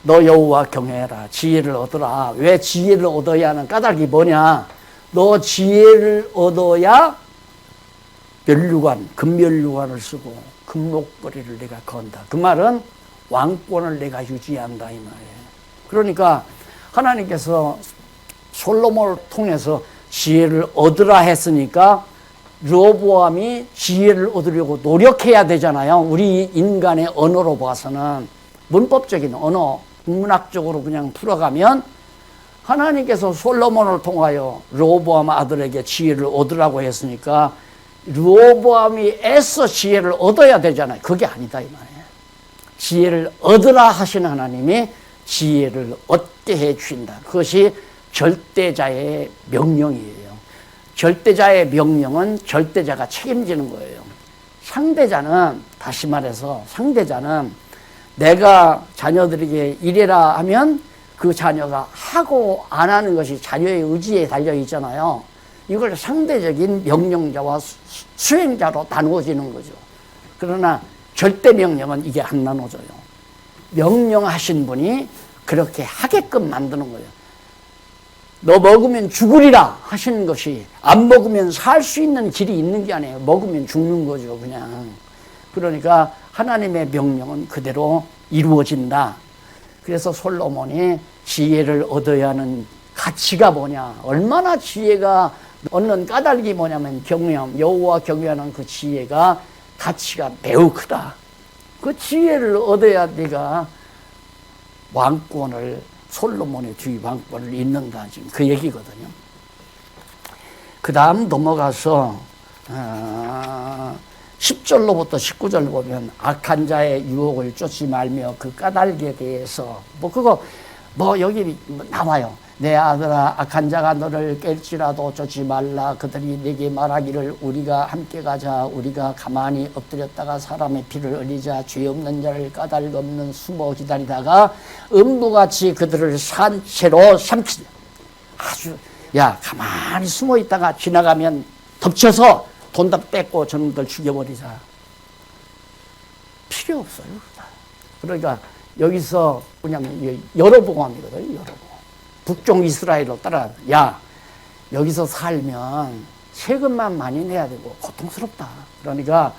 너 여호와 경외해라. 지혜를 얻어라. 왜 지혜를 얻어야 하는 까닭이 뭐냐? 너 지혜를 얻어야 면류관, 금면류관을 쓰고 금목걸이를 내가 건다. 그 말은 왕권을 내가 유지한다 이 말이에요. 그러니까 하나님께서 솔로몬을 통해서 지혜를 얻으라 했으니까 르호보암이 지혜를 얻으려고 노력해야 되잖아요. 우리 인간의 언어로 봐서는 문법적인 언어, 문학적으로 그냥 풀어가면 하나님께서 솔로몬을 통하여 르호보암 아들에게 지혜를 얻으라고 했으니까 르호보암이 애써 지혜를 얻어야 되잖아요. 그게 아니다 이 말이에요. 지혜를 얻으라 하시는 하나님이 지혜를 얻게 해 주신다. 그것이 절대자의 명령이에요. 절대자의 명령은 절대자가 책임지는 거예요. 상대자는, 다시 말해서 상대자는 내가 자녀들에게 이래라 하면 그 자녀가 하고 안 하는 것이 자녀의 의지에 달려 있잖아요. 이걸 상대적인 명령자와 수행자로 나누어지는 거죠. 그러나 절대 명령은 이게 안 나눠져요. 명령하신 분이 그렇게 하게끔 만드는 거예요. 너 먹으면 죽으리라 하시는 것이 안 먹으면 살 수 있는 길이 있는 게 아니에요. 먹으면 죽는 거죠, 그냥. 그러니까 하나님의 명령은 그대로 이루어진다. 그래서 솔로몬이 지혜를 얻어야 하는 가치가 뭐냐, 얼마나 지혜가 얻는 까닭이 뭐냐면 경외함, 여호와 경외하는 그 지혜가 가치가 매우 크다. 그 지혜를 얻어야 네가 왕권을, 솔로몬의 뒤 왕권을 잇는다, 지금 그 얘기거든요. 그 다음 넘어가서 10절로부터 19절 보면 악한 자의 유혹을 쫓지 말며 그 까닭에 대해서 그거 여기 나와요. 내 아들아, 악한 자가 너를 깰지라도 쫓지 말라. 그들이 내게 말하기를 우리가 함께 가자. 우리가 가만히 엎드렸다가 사람의 피를 흘리자. 죄 없는 자를 까닭 없는 숨어 기다리다가 음부같이 그들을 산채로 삼키자. 아주 가만히 숨어 있다가 지나가면 덮쳐서 돈 다 뺏고 저놈들 죽여버리자. 필요 없어요. 그러니까 여기서 그냥 여로보암이거든요. 여로보암. 북쪽 이스라엘로 따라, 여기서 살면 세금만 많이 내야 되고 고통스럽다. 그러니까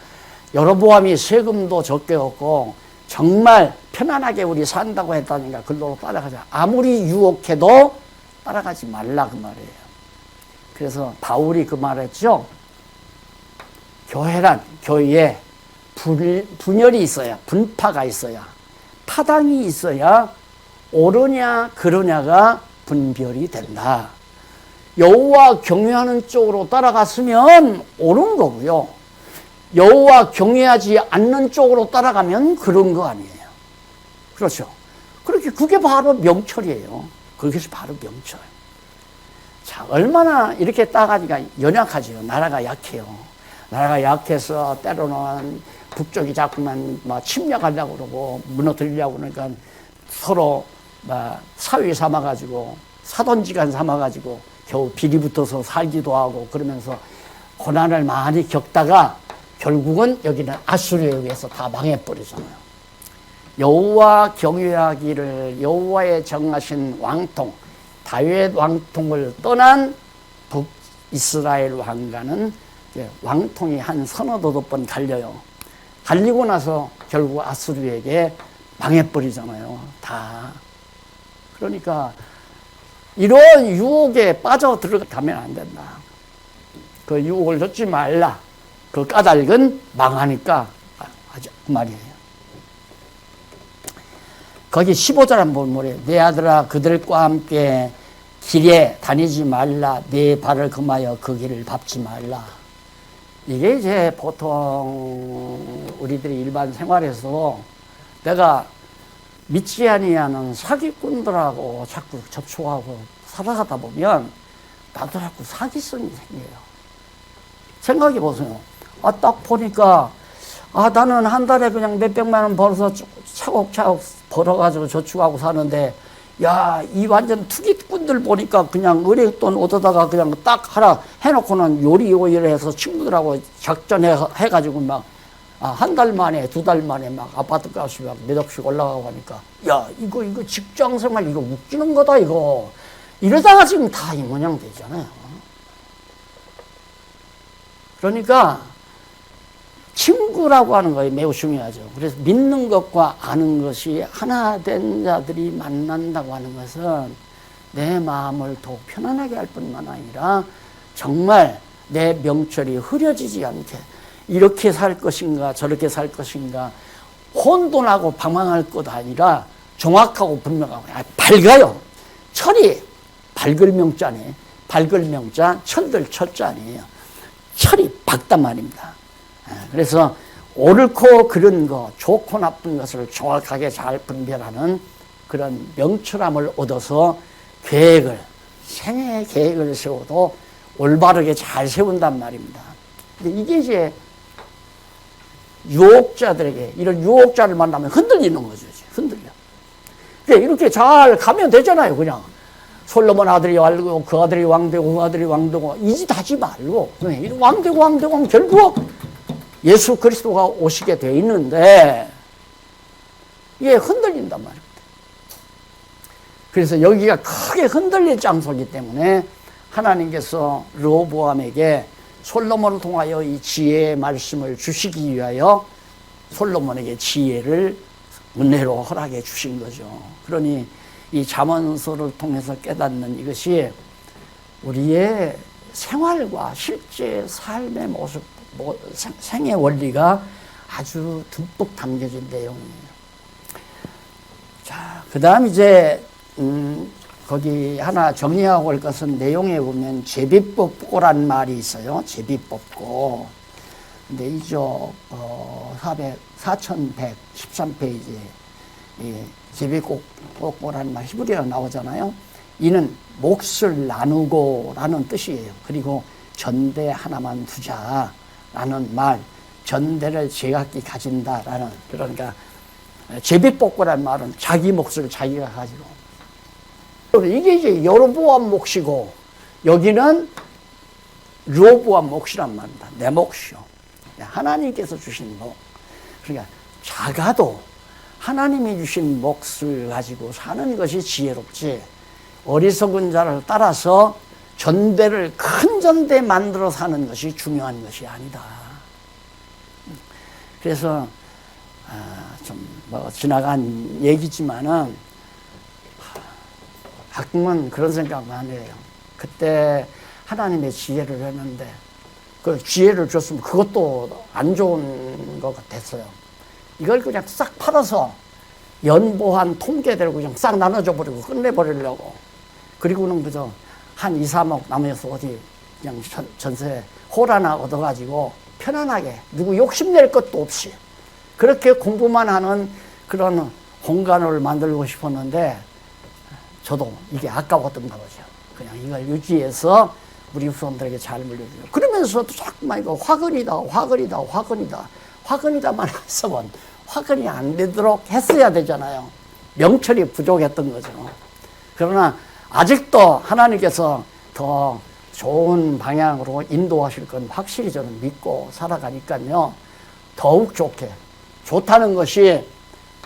여로보암이 세금도 적게 얻고 정말 편안하게 우리 산다고 했다니까 글로 따라가자. 아무리 유혹해도 따라가지 말라, 그 말이에요. 그래서 바울이 그 말했죠. 교회에 분열이 있어야, 분파가 있어야, 파당이 있어야 옳으냐 그러냐가 분별이 된다. 여호와 경외하는 쪽으로 따라갔으면 옳은 거고요. 여호와 경외하지 않는 쪽으로 따라가면 그런 거 아니에요. 그렇죠. 그게 바로 명철이에요. 그것이 바로 명철. 자, 얼마나 이렇게 따가니까 연약하죠. 나라가 약해요. 나라가 약해서 때로는 북쪽이 자꾸만 침략하려고 그러고 무너뜨리려고 그러니까 서로 사위 삼아가지고 사돈지간 삼아가지고 겨우 비리 붙어서 살기도 하고 그러면서 고난을 많이 겪다가 결국은 여기는 아수르에 의해서 다 망해버리잖아요. 여호와 경외하기를 여호와의 정하신 왕통 다윗 왕통을 떠난 북이스라엘 왕가는 왕통이 한 서너 번 갈려요. 갈리고 나서 결국 아수르에게 망해버리잖아요. 다. 그러니까 이런 유혹에 빠져 들어가면 안 된다. 그 유혹을 줬지 말라. 그 까닭은 망하니까 하자. 그 말이에요. 거기 15절 한번 뭐래요. 내 아들아 그들과 함께 길에 다니지 말라. 내 발을 금하여 그 길을 밟지 말라. 이게 이제 보통 우리들이 일반 생활에서 내가 믿지 아니하는 사기꾼들하고 자꾸 접촉하고 살아가다 보면 나도 자꾸 사기성이 생겨요. 생각해 보세요. 딱 보니까 나는 한 달에 그냥 몇백만 원 벌어서 차곡차곡 벌어가지고 저축하고 사는데 이 완전 투기꾼들 보니까 그냥 은행돈 얻어다가 그냥 딱 하나 해놓고는 요리를 해서 친구들하고 작전해가지고 막 한 달 만에, 두 달 만에 막 아파트 값이 막 몇 억씩 올라가고 하니까 이거 직장생활 이거 웃기는 거다 이거. 이러다가 지금 다 이 모양 되잖아요. 그러니까 친구라고 하는 것이 매우 중요하죠. 그래서 믿는 것과 아는 것이 하나 된 자들이 만난다고 하는 것은 내 마음을 더욱 편안하게 할 뿐만 아니라 정말 내 명철이 흐려지지 않게 이렇게 살 것인가 저렇게 살 것인가 혼돈하고 방황할 것 아니라 정확하고 분명하고 밝아요. 철이 밝을 명자네. 밝을 명자 철들 철자 아니에요. 철이 밝단 말입니다. 그래서 옳고 그른 거 좋고 나쁜 것을 정확하게 잘 분별하는 그런 명철함을 얻어서 생애 계획을 세워도 올바르게 잘 세운단 말입니다. 근데 이게 이제 유혹자들에게 이런 유혹자를 만나면 흔들리는 거죠. 흔들려. 이렇게 잘 가면 되잖아요. 그냥 솔로몬 아들이 왕되고 그 아들이 왕되고 그 아들이 왕되고 이 짓 하지 말고 왕되고 하면 결국 예수 그리스도가 오시게 돼 있는데 이게 흔들린단 말입니다. 그래서 여기가 크게 흔들릴 장소이기 때문에 하나님께서 르호보암에게 솔로몬을 통하여 이 지혜의 말씀을 주시기 위하여 솔로몬에게 지혜를 은혜로 허락해 주신 거죠. 그러니 이 잠언서를 통해서 깨닫는 이것이 우리의 생활과 실제 삶의 모습, 생의 원리가 아주 듬뿍 담겨진 내용이에요. 자, 그 다음 이제 거기 하나 정리하고 올 것은 내용에 보면 제비뽑고란 말이 있어요. 제비뽑고. 근데 이쪽 4113페이지에 이 제비뽑고란 말 히브리어가 나오잖아요. 이는 몫을 나누고라는 뜻이에요. 그리고 전대 하나만 두자라는 말, 전대를 제각기 가진다라는, 그러니까 제비뽑고란 말은 자기 몫을 자기가 가지고, 이게 이제 여로보암 몫이고 여기는 르호보암 몫이란 말입니다. 내 몫이요. 하나님께서 주신 몫. 그러니까 작아도 하나님이 주신 몫을 가지고 사는 것이 지혜롭지, 어리석은 자를 따라서 전대를 큰 전대 만들어 사는 것이 중요한 것이 아니다. 그래서 좀 뭐 지나간 얘기지만은 가끔은 그런 생각만 해요. 그때 하나님의 지혜를 했는데 그 지혜를 줬으면 그것도 안 좋은 것 같았어요. 이걸 그냥 싹 팔아서 연보한 통계대로 그냥 싹 나눠줘 버리고 끝내버리려고. 그리고는 그저 한 2, 3억 남아서 어디 그냥 전세 홀 하나 얻어가지고 편안하게 누구 욕심낼 것도 없이 그렇게 공부만 하는 그런 공간을 만들고 싶었는데 저도 이게 아까웠던가 보죠. 그냥 이걸 유지해서 우리 후손들에게 잘 물려주고, 그러면서도 자꾸만 이거 화근이다만 했으면 화근이 안 되도록 했어야 되잖아요. 명철이 부족했던 거죠. 그러나 아직도 하나님께서 더 좋은 방향으로 인도하실 건 확실히 저는 믿고 살아가니까요. 더욱 좋다는 것이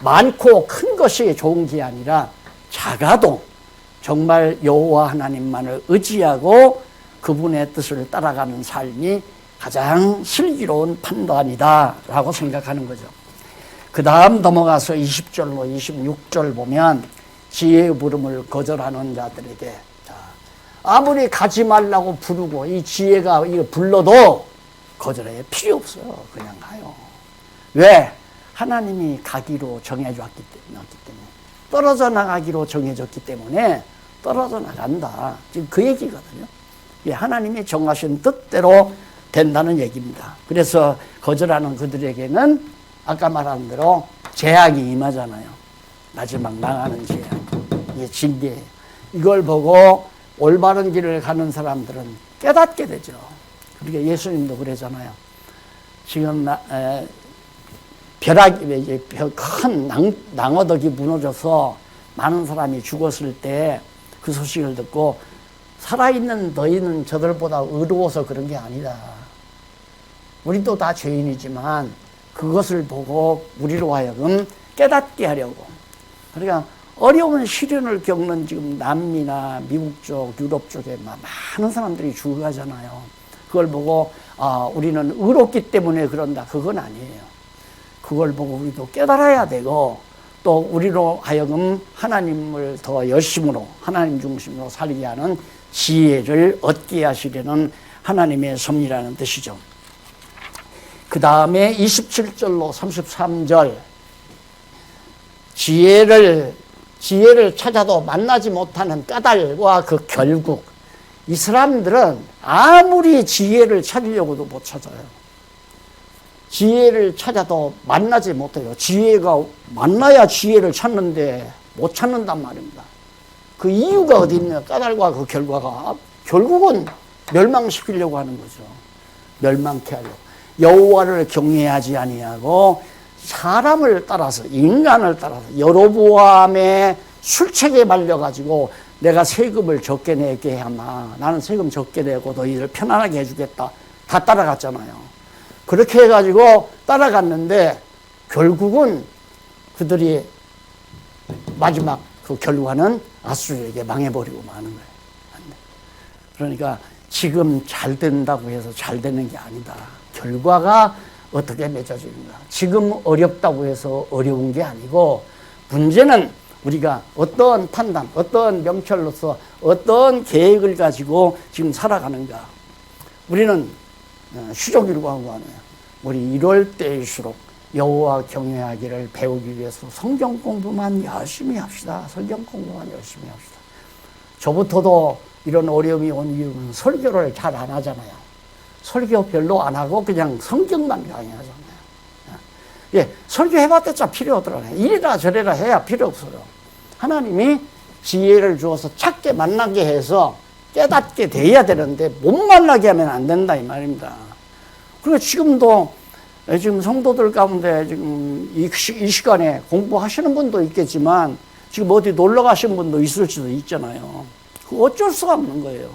많고 큰 것이 좋은 게 아니라 작아도 정말 여호와 하나님만을 의지하고 그분의 뜻을 따라가는 삶이 가장 슬기로운 판단이다 라고 생각하는 거죠. 그 다음 넘어가서 20절로 26절 보면 지혜의 부름을 거절하는 자들에게, 아무리 가지 말라고 부르고 이 지혜가 이거 불러도 거절해 필요 없어요. 그냥 가요. 왜? 하나님이 가기로 정해졌기 때문에, 떨어져 나가기로 정해졌기 때문에 떨어져 나간다. 지금 그 얘기거든요. 하나님이 정하신 뜻대로 된다는 얘기입니다. 그래서 거절하는 그들에게는 아까 말한 대로 재앙이 임하잖아요. 마지막 망하는 재앙. 이게 징계예요. 이걸 보고 올바른 길을 가는 사람들은 깨닫게 되죠. 그러니까 예수님도 그러잖아요. 지금 벼락이 큰 낭어덕이 무너져서 많은 사람이 죽었을 때 그 소식을 듣고 살아있는 너희는 저들보다 의로워서 그런 게 아니다. 우리도 다 죄인이지만 그것을 보고 우리로 하여금 깨닫게 하려고. 그러니까 어려운 시련을 겪는 지금 남미나 미국 쪽, 유럽 쪽에 많은 사람들이 죽어가잖아요. 그걸 보고 우리는 의롭기 때문에 그런다. 그건 아니에요. 그걸 보고 우리도 깨달아야 되고, 또 우리로 하여금 하나님을 더 열심으로 하나님 중심으로 살게 하는 지혜를 얻게 하시려는 하나님의 섭리라는 뜻이죠. 그 다음에 27절로 33절, 지혜를 찾아도 만나지 못하는 까닭과 그 결국. 이 사람들은 아무리 지혜를 찾으려고도 못 찾아요. 지혜를 찾아도 만나지 못해요. 지혜가 만나야 지혜를 찾는데 못 찾는단 말입니다. 그 이유가 어디 있냐? 까닭과 그 결과가 결국은 멸망시키려고 하는 거죠. 멸망케 하려고. 여호와를 경외하지 아니하고 사람을 따라서, 인간을 따라서 여로보암의 술책에 말려가지고 내가 세금을 적게 내게 하마, 나는 세금 적게 내고 너희들 편안하게 해주겠다, 다 따라갔잖아요. 그렇게 해가지고 따라갔는데 결국은 그들이 마지막 그 결과는 아수르에게 망해버리고 마는 거예요. 그러니까 지금 잘 된다고 해서 잘 되는 게 아니다. 결과가 어떻게 맺어지는가. 지금 어렵다고 해서 어려운 게 아니고 문제는 우리가 어떤 판단, 어떤 명철로서 어떤 계획을 가지고 지금 살아가는가. 우리는 휴족일과하네요. 우리 이럴 때일수록 여호와 경외하기를 배우기 위해서 성경 공부만 열심히 합시다. 성경 공부만 열심히 합시다. 저부터도 이런 어려움이 온 이유는 설교를 잘 안 하잖아요. 설교 별로 안 하고 그냥 성경만 강의하잖아요. 예, 설교해봤자 필요 없더라고요. 이래라 저래라 해야 필요 없어요. 하나님이 지혜를 주어서 찾게 만나게 해서 깨닫게 돼야 되는데 못 만나게 하면 안 된다 이 말입니다. 그리고 지금도 지금 성도들 가운데 지금 이 시간에 공부하시는 분도 있겠지만 지금 어디 놀러 가신 분도 있을 수도 있잖아요. 어쩔 수가 없는 거예요.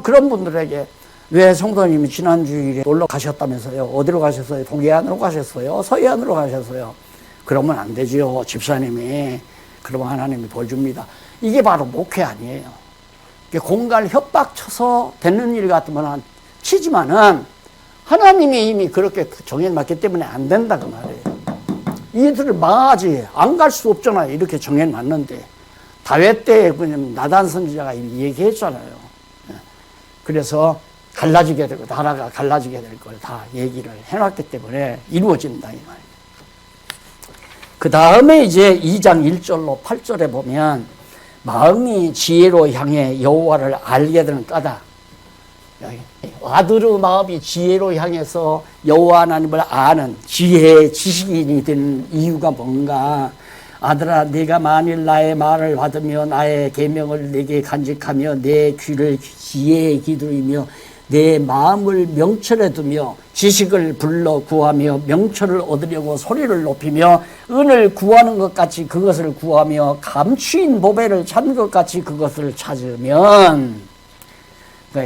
그런 분들에게 왜 성도님이 지난 주일에 놀러 가셨다면서요? 어디로 가셨어요? 동해안으로 가셨어요? 서해안으로 가셨어요? 그러면 안 되죠. 집사님이. 그러면 하나님이 벌 줍니다. 이게 바로 목회 아니에요. 공갈 협박 쳐서 되는 일 같으면 치지만은 하나님이 이미 그렇게 정해놨기 때문에 안 된다 그 말이에요. 이들을 망하지 안 갈 수 없잖아요. 이렇게 정해놨는데 다윗 때 그냥 나단 선지자가 이미 얘기했잖아요. 그래서 갈라지게 되고 나라가 갈라지게 될 걸 다 얘기를 해놨기 때문에 이루어진다 이 말이에요. 그 다음에 이제 2장 1절로 8절에 보면 마음이 지혜로 향해 여호와를 알게 되는 까닭. 아들의 마음이 지혜로 향해서 여호와 하나님을 아는 지혜의 지식인이 되는 이유가 뭔가. 아들아 네가 만일 나의 말을 받으며 나의 계명을 내게 간직하며 내 귀를 지혜에 기울이며 내 마음을 명철에 두며 지식을 불러 구하며 명철을 얻으려고 소리를 높이며 은을 구하는 것 같이 그것을 구하며 감추인 보배를 찾는 것 같이 그것을 찾으면,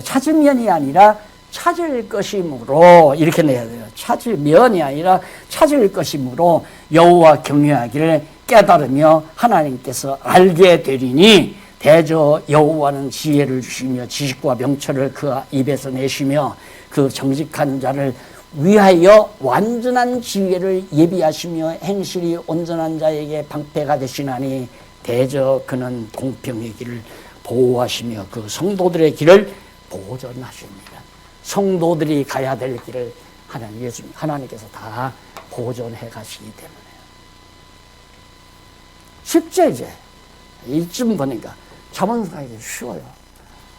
찾으면이 아니라 찾을 것이므로 이렇게 내야 돼요. 찾으면이 아니라 찾을 것이므로 여호와 경외하기를 깨달으며 하나님께서 알게 되리니 대저 여호와는 지혜를 주시며 지식과 명철을 그 입에서 내시며 그 정직한 자를 위하여 완전한 지혜를 예비하시며 행실이 온전한 자에게 방패가 되시나니 대저 그는 공평의 길을 보호하시며 그 성도들의 길을 보존하십니다. 성도들이 가야 될 길을 하나님께서 다 보존해 가시기 때문에 쉽죠. 이제 이쯤 보니까 자문하기 쉬워요.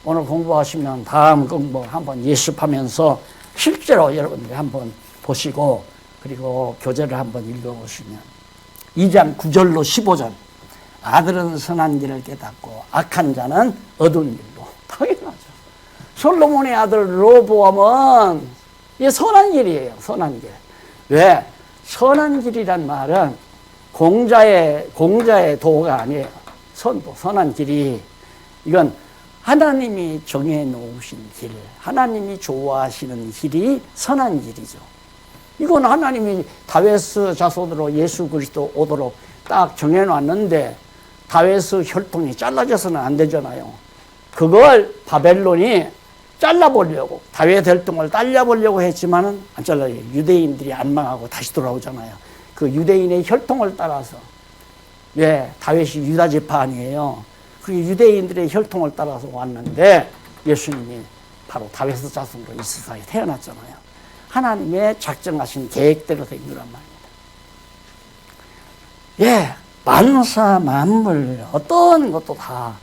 오늘 공부하시면 다음 공부 한번 예습하면서 실제로 여러분들이 한번 보시고 그리고 교재를 한번 읽어보시면 2장 9절로 15절 아들은 선한 길을 깨닫고 악한 자는 어두운 길로. 당연하죠. 솔로몬의 아들 로보암은 이게 선한 길이에요. 선한 길. 왜? 선한 길이란 말은 공자의 도가 아니에요. 선한 길이. 이건 하나님이 정해 놓으신 길, 하나님이 좋아하시는 길이 선한 길이죠. 이건 하나님이 다윗의 자손으로 예수 그리스도 오도록 딱 정해 놨는데 다윗의 혈통이 잘라져서는 안 되잖아요. 그걸 바벨론이 잘라보려고, 다윗 혈통을 잘라보려고 했지만은 안 잘라요. 유대인들이 안 망하고 다시 돌아오잖아요. 그 유대인의 혈통을 따라서. 왜? 다윗이 유다 지파 아니에요. 그 유대인들의 혈통을 따라서 왔는데 예수님이 바로 다윗의 자손으로 이 세상에 태어났잖아요. 하나님의 작정하신 계획대로 된 거란 말입니다. 예, 만사 만물 어떤 것도 다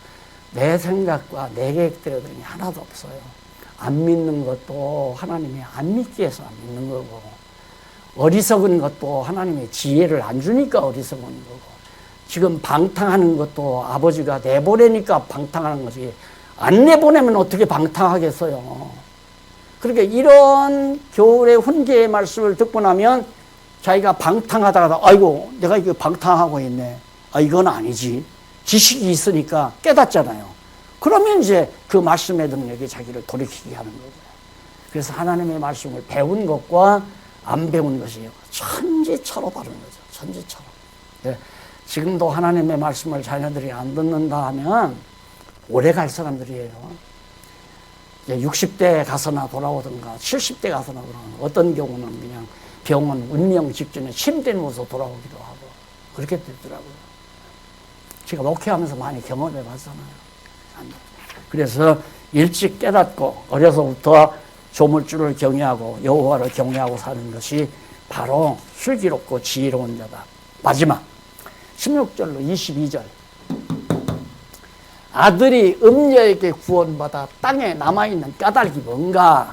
내 생각과 내 계획대로 된 게 하나도 없어요. 안 믿는 것도 하나님이 안 믿기 위해서 안 믿는 거고, 어리석은 것도 하나님이 지혜를 안 주니까 어리석은 거고, 지금 방탕하는 것도 아버지가 내보내니까 방탕하는 거지, 안 내보내면 어떻게 방탕하겠어요. 그러니까 이런 겨울의 훈계의 말씀을 듣고 나면 자기가 방탕하다가 아이고 내가 이거 방탕하고 있네, 이건 아니지, 지식이 있으니까 깨닫잖아요. 그러면 이제 그 말씀의 능력이 자기를 돌이키게 하는 거죠. 그래서 하나님의 말씀을 배운 것과 안 배운 것이 천지차로 다른 거죠. 천지차로. 네. 지금도 하나님의 말씀을 자녀들이 안 듣는다 하면 오래 갈 사람들이에요. 60대 가서나 돌아오든가 70대 가서나 그러는, 어떤 경우는 그냥 병은 운명 직전에 침대 누워서 돌아오기도 하고 그렇게 되더라고요. 제가 목회하면서 많이 경험해 봤잖아요. 그래서 일찍 깨닫고 어려서부터 조물주를 경외하고 여호와를 경외하고 사는 것이 바로 슬기롭고 지혜로운 자다. 마지막 16절로 22절. 아들이 음녀에게 구원받아 땅에 남아있는 까닭이 뭔가?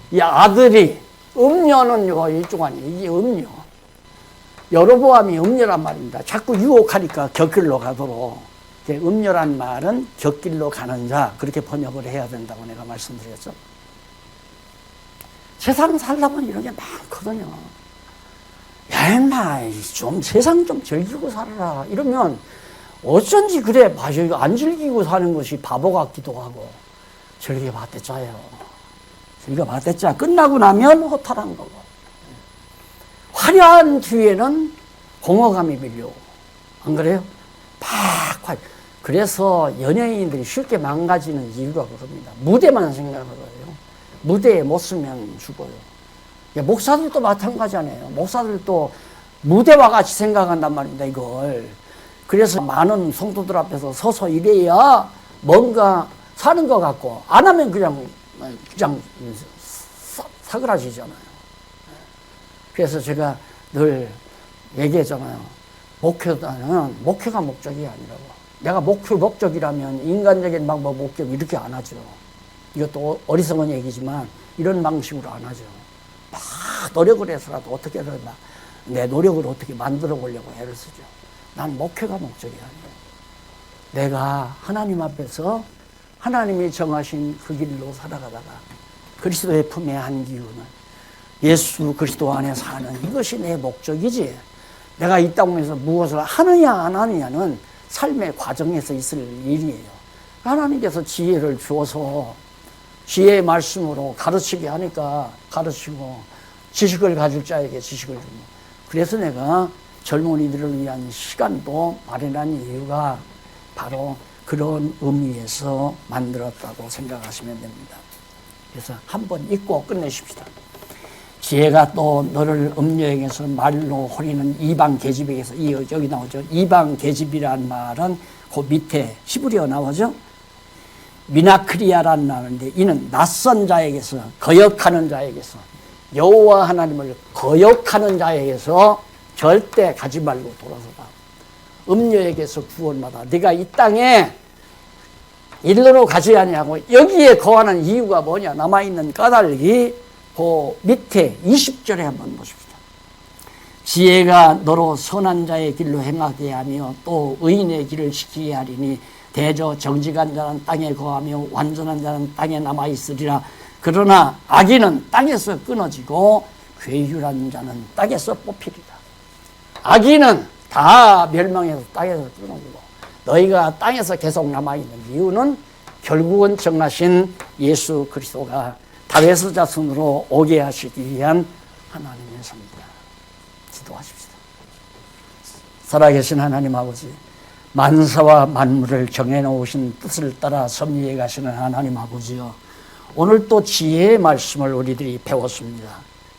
이 아들이, 음녀는 일종 아니에요. 이게 음녀. 여로보암이 음녀란 말입니다. 자꾸 유혹하니까 곁길로 가도록. 음녀란 말은 곁길로 가는 자, 그렇게 번역을 해야 된다고 내가 말씀드렸죠. 세상 살려면 이런 게 많거든요. 야, 인마, 좀 세상 좀 즐기고 살아라. 이러면 어쩐지 그래. 맞아. 이거 안 즐기고 사는 것이 바보 같기도 하고. 즐겨봤댔자요. 즐겨봤댔자. 끝나고 나면 허탈한 거고. 화려한 뒤에는 공허감이 밀려오고. 안 그래요? 팍. 그래서 연예인들이 쉽게 망가지는 이유가 그겁니다. 무대만 생각을 해요. 무대에 못 쓰면 죽어요. 목사들도 마찬가지잖아요. 목사들도 무대와 같이 생각한단 말입니다, 이걸. 그래서 많은 성도들 앞에서 서서 이래야 뭔가 사는 것 같고, 안 하면 그냥 사그라지잖아요. 그래서 제가 늘 얘기했잖아요. 목회가 목적이 아니라고. 내가 목적이라면 인간적인 방법 목적 이렇게 안 하죠. 이것도 어리석은 얘기지만 이런 방식으로 안 하죠. 막 노력을 해서라도 어떻게든 막 내 노력을 어떻게 만들어 보려고 애를 쓰죠. 난 목회가 목적이 아니에요. 내가 하나님 앞에서 하나님이 정하신 그 길로 살아가다가 그리스도의 품에 한 기운을 예수 그리스도 안에 사는 이것이 내 목적이지. 내가 이 땅에서 무엇을 하느냐 안 하느냐는 삶의 과정에서 있을 일이에요. 하나님께서 지혜를 주어서 지혜의 말씀으로 가르치게 하니까 가르치고 지식을 가질 자에게 지식을 주고, 그래서 내가 젊은이들을 위한 시간도 마련한 이유가 바로 그런 의미에서 만들었다고 생각하시면 됩니다. 그래서 한번 읽고 끝내십시다. 지혜가 또 너를 음녀에게서 말로 호리는 이방 계집에게서, 여기 나오죠. 이방 계집이란 말은 그 밑에 히브리어 나오죠. 미나크리아라는 말인데, 이는 낯선 자에게서, 거역하는 자에게서, 여호와 하나님을 거역하는 자에게서 절대 가지 말고 돌아서라. 음녀에게서 구원받아. 네가 이 땅에 일로 가지 아니하고 여기에 거하는 이유가 뭐냐? 남아있는 까닭이 그 밑에 20절에 한번 보십시다. 지혜가 너로 선한 자의 길로 행하게 하며 또 의인의 길을 지키게 하리니 대저 정직한 자는 땅에 거하며 완전한 자는 땅에 남아있으리라. 그러나 악인은 땅에서 끊어지고 괴휼한 자는 땅에서 뽑히리라. 악인은 다 멸망해서 땅에서 끊어지고, 너희가 땅에서 계속 남아있는 이유는 결국은 정하신 예수 그리스도가 다윗의 자손으로 오게 하시기 위한 하나님의 섭니다. 기도하십시다. 살아계신 하나님 아버지, 만사와 만물을 정해놓으신 뜻을 따라 섭리해 가시는 하나님 아버지여, 오늘 또 지혜의 말씀을 우리들이 배웠습니다.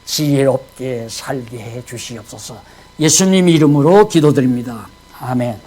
지혜롭게 살게 해 주시옵소서. 예수님 이름으로 기도드립니다. 아멘.